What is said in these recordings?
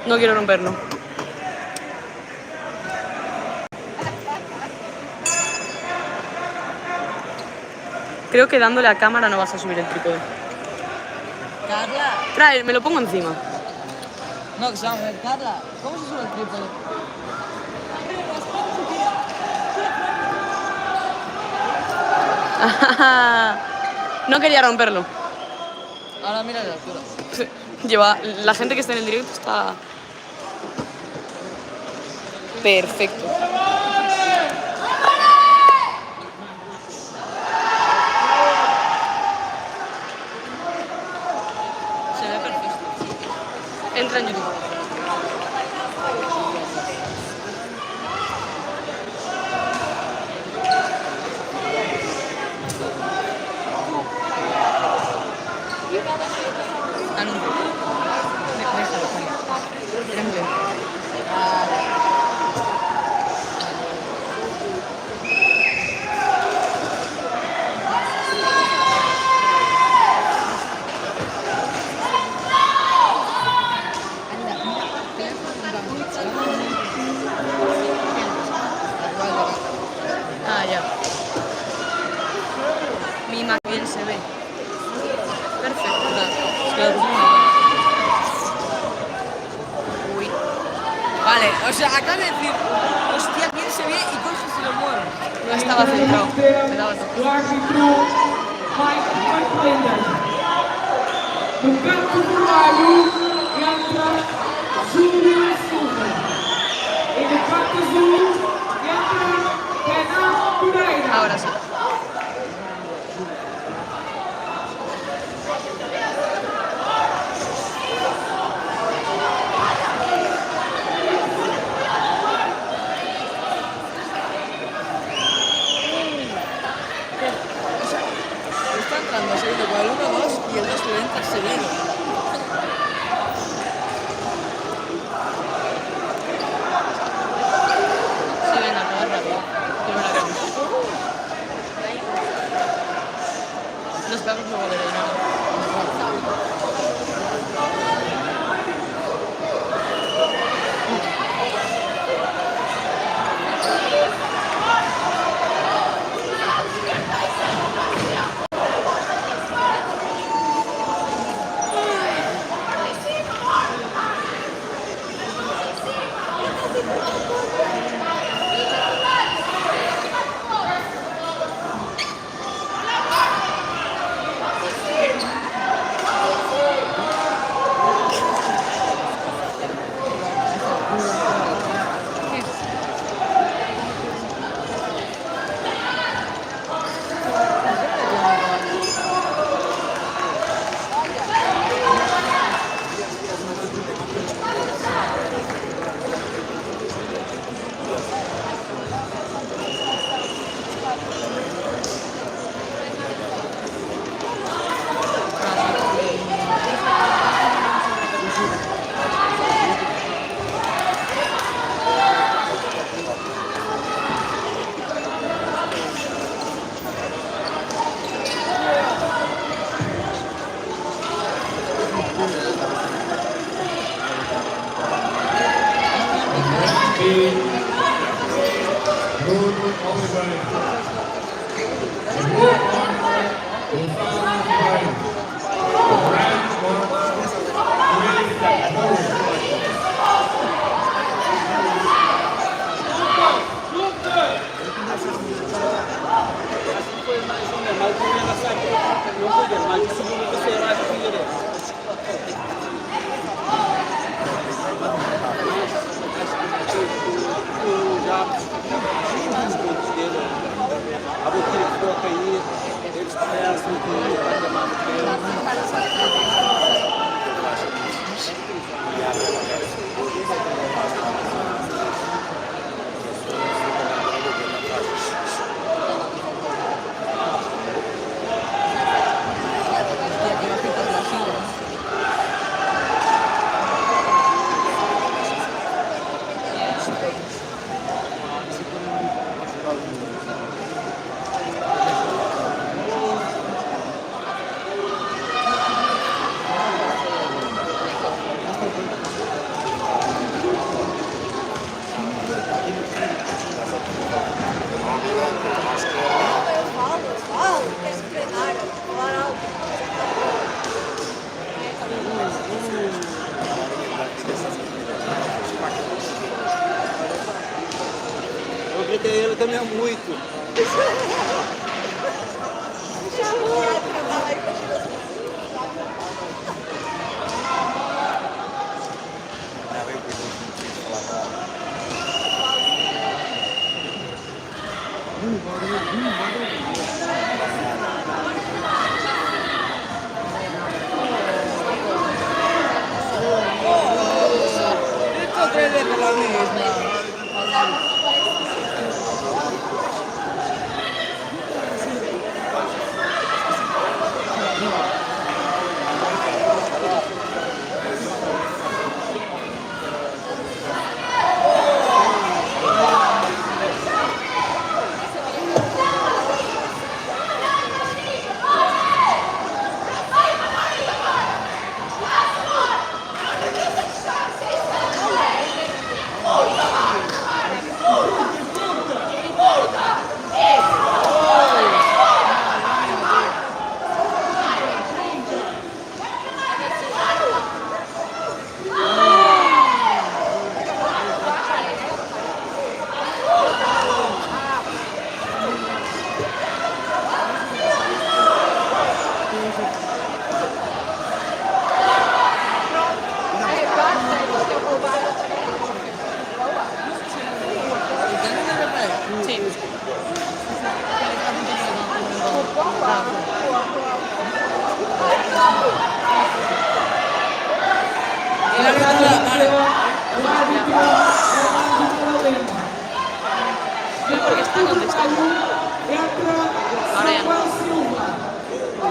No quiero romperlo. Creo que dándole a cámara no vas a subir el trípode. Carla. Trae, me lo pongo encima. No, que se va a mover. Carla, ¿cómo se sube el trípode? No quería romperlo. Ahora mira la altura. Lleva, la gente que está en el directo está perfecto. Se ve perfecto. Entra en YouTube. Anuncio. Déjalo, Ah, ya. Mi Mac bien se ve. Perfecto. Uy. Vale, o sea, acaba de decir, hostia, bien se ve y Jorge se lo mueve. No estaba centrado. Me daba toque. O árbitro Mike Flinders. No campo vermelho entra Júlio Silva. E no campo azul entra Renan Pereira. Ahora sí. Está entrando seguido con el 1-2 y el 2 le entra seguido. Eu também amo muito.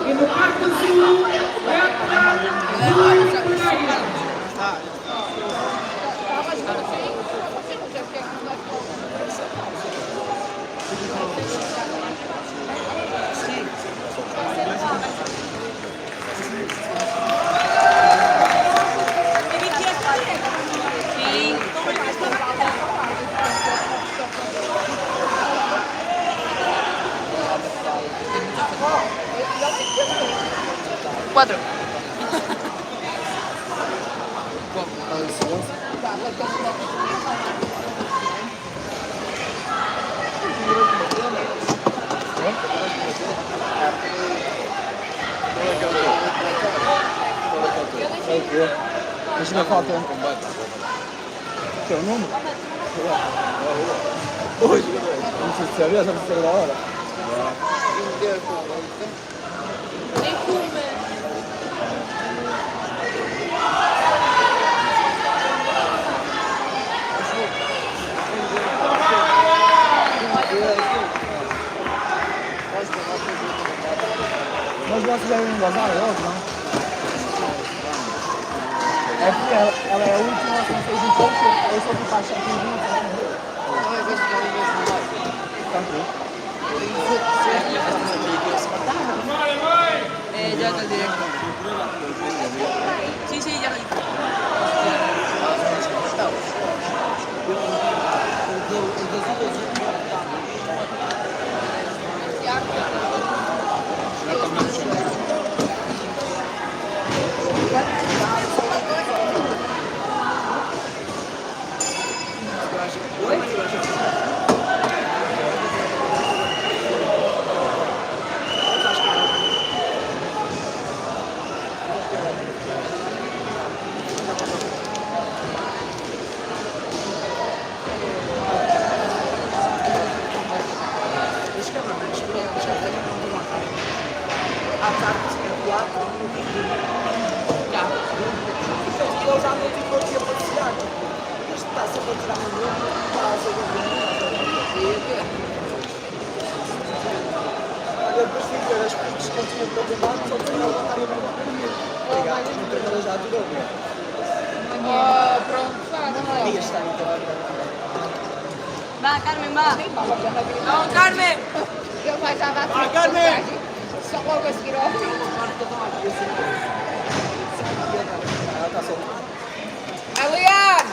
E no quarto sul entra Luiz Pereira. Cuatro. Deixa eu falta. Teu nome? Hoje, não sei se você viu essa música da hora. Mas você já viu um vazar? É outro, não? É porque ela é a última que fez um pouco, eu só fui baixar aqui junto. Tranquilo. Ya está el directo. Sí, ya lo hice. Va, Carmen, va. ¡Vamos, Carmen! Ah, Carmen! ¡Adrián!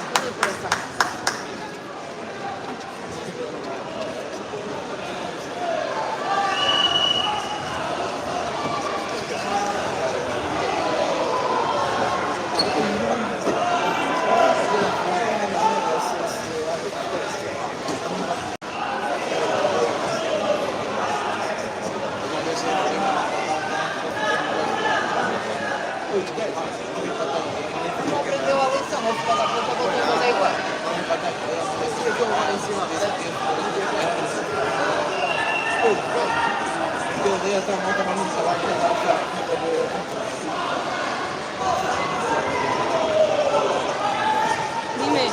Dime.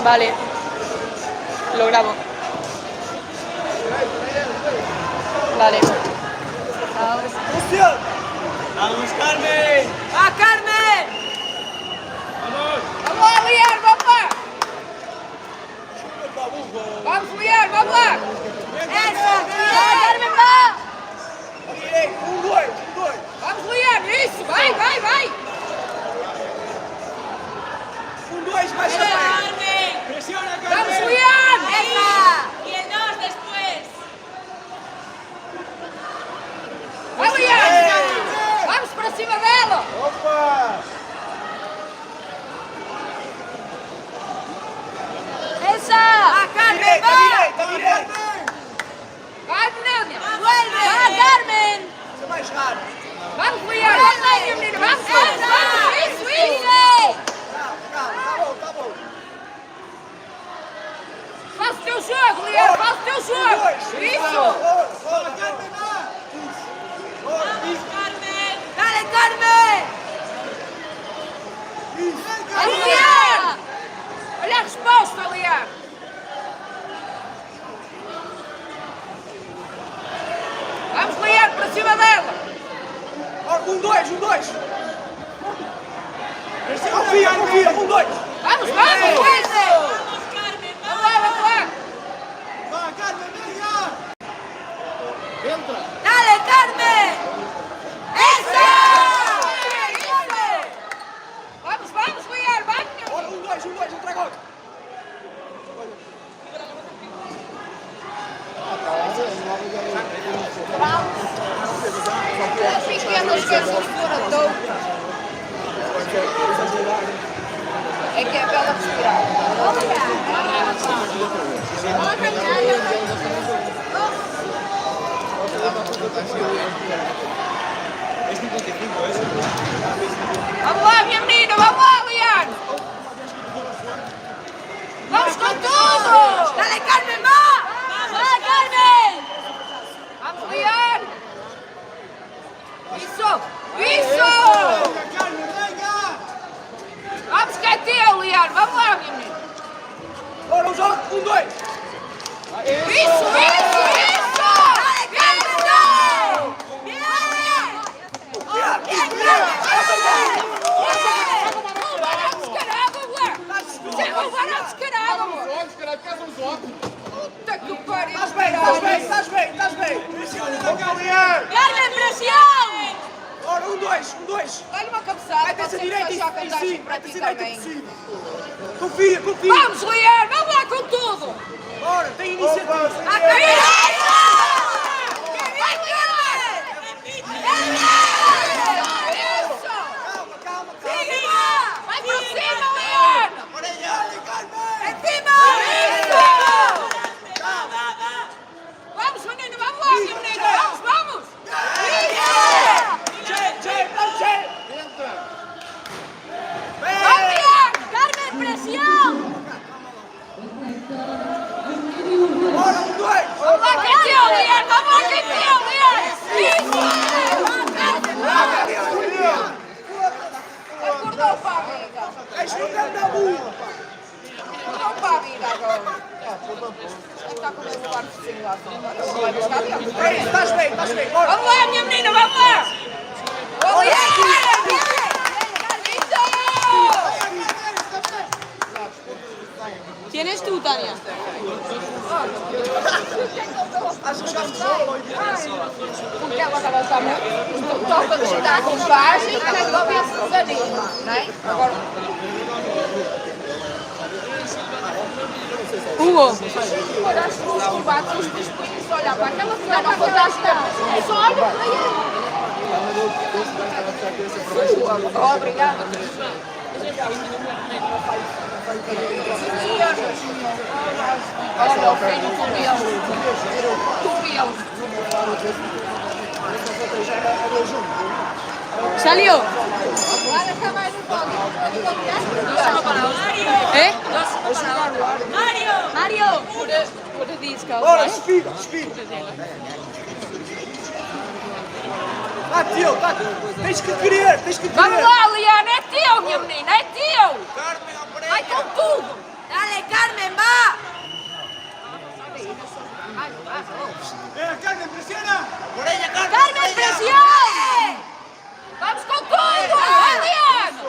Vale. Lo grabo. Vale. ¡Vamos, Carmen! ¡Ah, Carmen! ¡Vamos a liar, vamos lá! Vamos liar, vamos lá! Essa! Carmen, vá! Vamos liar, isso! Vai, vai, vai! Mais a Carmen! ¡Presiona, Vamos Carmen! liar! Essa! Y el 2 después. Vai liar! Vamos para cima dela! ¡Opa! Essa! Ah, Carmen, vá! direita! Vai, menina! Vuelve! Vá, Carmen! Mais rápido! Vamos liar! Vamos, minha menina! Vamos, vamos! Isso, isso! Calma, tá bom! Faz o teu jogo, Liar! Faz o teu jogo! Isso! Bora, Carmen, vá! ¡Vamos, Carmen! Dale, Carmen! Vamos, Liar! Olha a resposta, Liar! Vamos, Liar, para cima dela! Dois! Confia! 1, 2! Vamos, vamos! Isso! ¡Vamos, Carmen! Vamos lá, vamos lá! Vá, Carmen, venha! Dale, Carmen! Essa! Vamos, vamos, Liar! Vai, minha Bora, 1, 2, entra agora! pequenas coisas fora do é que é bela respirar. Vamos lá, minha menina, vamos lá, Liane! Vamos com tudo! Dale, Carmen, vá! Vá, Carmen! Vamos, Liane! Isso! Isso! Carmen, venha! Vamos que é teu, Liane! Vamos lá, minha menina! Bora, 1, 2! Isso! Carmen, não! Roubaram descarado, Liane! Roubaram descarado! Puta que pariu! Estás bem! Pressiona na Carmen! Carmen, pressão! Bora, 1, 2! Dá-lhe uma cabeçada, Vai ter pode essa ser que direita seja a cantagem em para ti cima! também. Confia! Vamos, Liane, vamos lá com tudo! Bora, tem iniciativa! Vai, Carmen! Calma! Vai para cima, Liane! Orelha, Carmen! Em cima! Isso! Vamos, menino, vamos lá, minha menina! Vamos! Isso! Vamos, Liane! Carmen, pressão! Bora, 1, 2! Vamos lá, que é teu, Liane! Vamos lá, que é teu, Liane! Isso! Acordou para a vida! Deixa o campo da burra! Acordou para a vida agora! Está com o meu lugar de cima. Não vai buscar dentro. Ei, estás bem! Bora! Vamos lá, minha menina, vamos lá! Vamos lá! ¿Quién es tú, Tania? Porque ela estava toca de estar com baixo e tem que ouvir esse desanima, não é? Agora, Hugo, olha os combates, os discos, olha para aquela senhora fantástica. Só olha para ele. Obrigada. Olha o filho do Biel. Salió. ¿Eh? Mario. Worden die iets Ora, spira, spira. Tá, tio, tá. Tens que querer, tens que Vamos querer. lá, Liana, é teu, minha menina, é teu! Vai com tudo! Dale, Carmen, va. Carmen, presiona. Carmen, pressione! Vamos com tudo! Vai, Liana!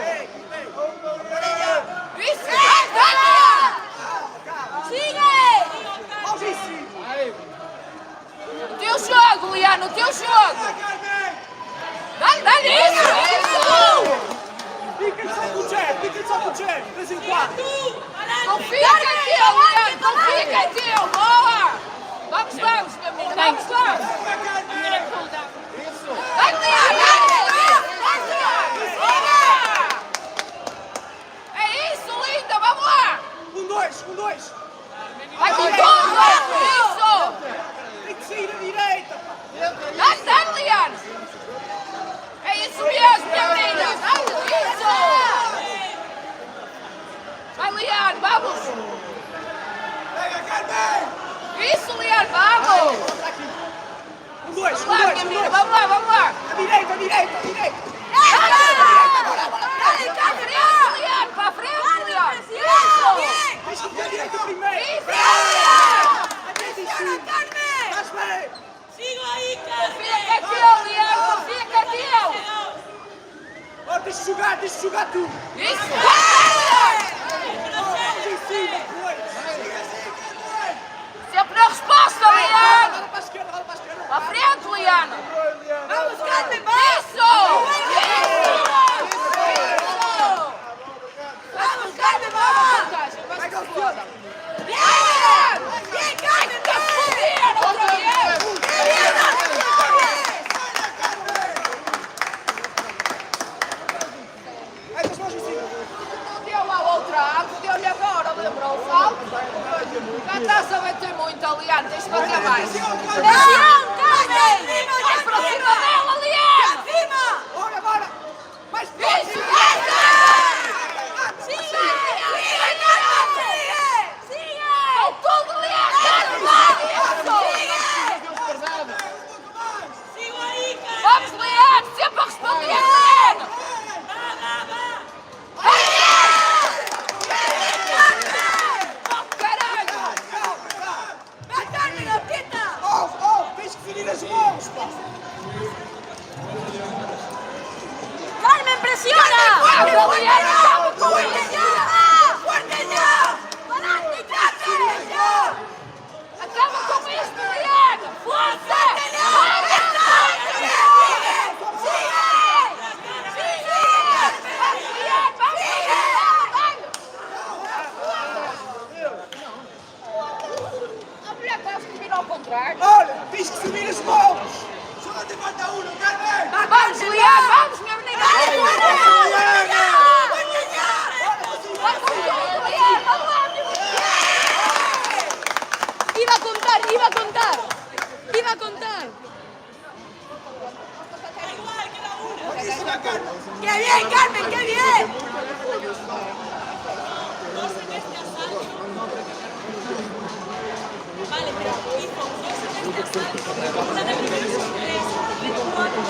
Isso, vai, Liana! Sigue! Vamos em cima. O teu jogo, Liana, o teu jogo! Dá-lhe isso! Fica só com o Jeff, fica só com o Jeff. De vez em quando. Confia que é teu, Liana! Confia que é teu! Boa! Vamos, minha menina! Vamos! Vai, Liana! É isso, linda! Vamos lá! 1-2. Vai com tudo! Isso! Tem que sair à direita. Dá-lhe, Liana! É isso mesmo, minha menina! Dá-lhe isso! Vai, Liana, vamos! Pega, Carmen. Isso, Liana, vamos! 1-2. Vamos lá, minha menina, vamos lá! À direita, à direita, à direita. Dá-lhe, Carmen! Liana, para a frente, Liana! Isso! Tens que ir à direita primeiro. Isso! Estás bem. Sigo ahí, Confia que é Carmen. teu, Liana! Confia que é teu! Ó, tens de jogar tu. Isso! Vamos em cima, depois. Sempre na resposta, Liana! Roda para a esquerda, roda para a esquerda. Para a frente, Liana! Vamos, Carmen, va. Isso! Vamos, Carmen, va. Vai, Galciona. Bien, Carmen, Vai, das mãos em cima. Deu a outra, deu-lhe agora, lembrou-se? Já está a bater muito, Liana, tens de bater mais. Presión, Carmen. Vai para cima dela, Liana! Bora, bora. Mais Isso, forte. isso! Com tudo, Liana! Vai, isso! Sigo ahí, Carmen. Vamos, Liana! Sempre a responder, Liana! Caralho! Tens que ferir as mãos, pá. Carmen, presiona. Vamos, Liana! Vamos com ele! Acaba com isto, Liana! Força! A mulher quase que vira ao contrário. Olha, tens que subir as mãos. Só te falta uno, Carmen. Vamos, Liana! Vamos, minha menina! Vai com tudo, Liana! Vamos lá, minha menina! Iba a contar. Iba a contar. ¡Qué bien, Carmen, qué bien! Vale, pero hizo dos en este asalto, una de primeros y tres, de cuatro.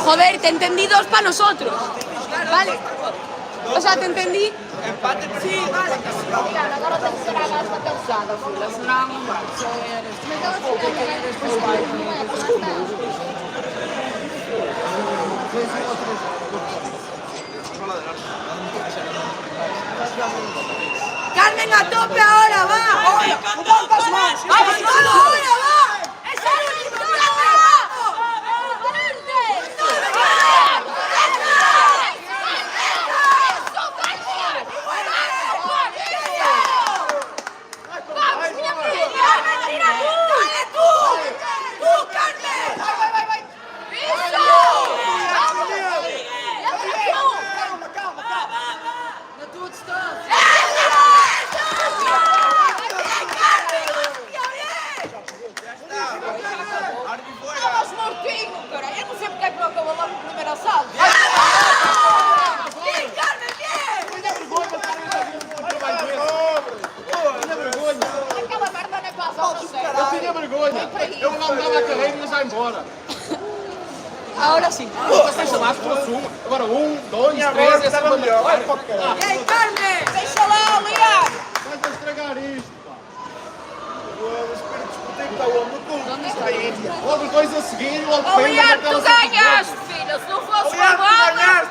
Joder, te entendí 2 para nosotros. Vale. O sea, te entendí. Liana, agora tem que ser a gasta cansada, filha, senão não vai. Carmen, a tope ahora, va. Levanta as mãos. Vamos, vamos, ahora, va. Es el último, Carmen, va. Vamos, minha filha! Carmen, tira tú. Dale tú. Tú, Carmen. Ahora sí. Fecha lá, se fosse um. Agora 1, 2, 3, essa é melhor. Vai para o caralho. E aí, Carmen? Deixa lá, Liane. Vai a estragar isto, pá. O espírito discutir está onde? No clube. Logo os dois a seguir, logo Oh, Liane, tu ganhaste, filha. Se não fosse uma bola... Ganhaste.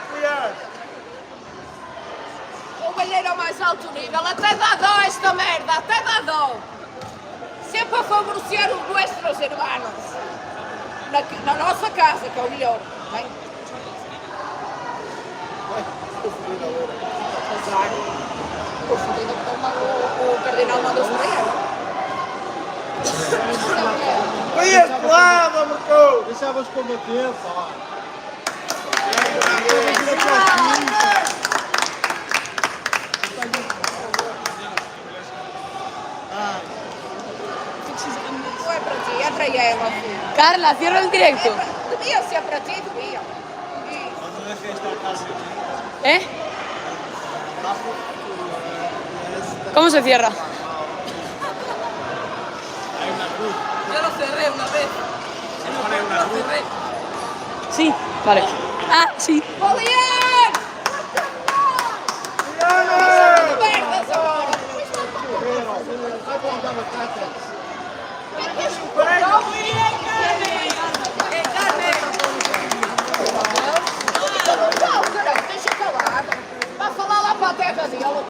O balheiro ao mais alto nível. Até dá dó esta merda. Até dá dó. Sempre a favorecer os nossos irmãos. Na nossa casa, que é o melhor. Bem? Azar. O fudido que o Cardinal mandou-se para ele. Foi este lado, Marcou. Deixavas combater, pá. Não é para ti, é para ela, filho. Carla, cierra el directo. Devia ser para ti, devia. ¿Eh? ¿Cómo se cierra? Yo lo cerré una vez. Lo cerré. Sí, vale. Ah, sí. Olian! Merdas agora! Vai para onde a batata.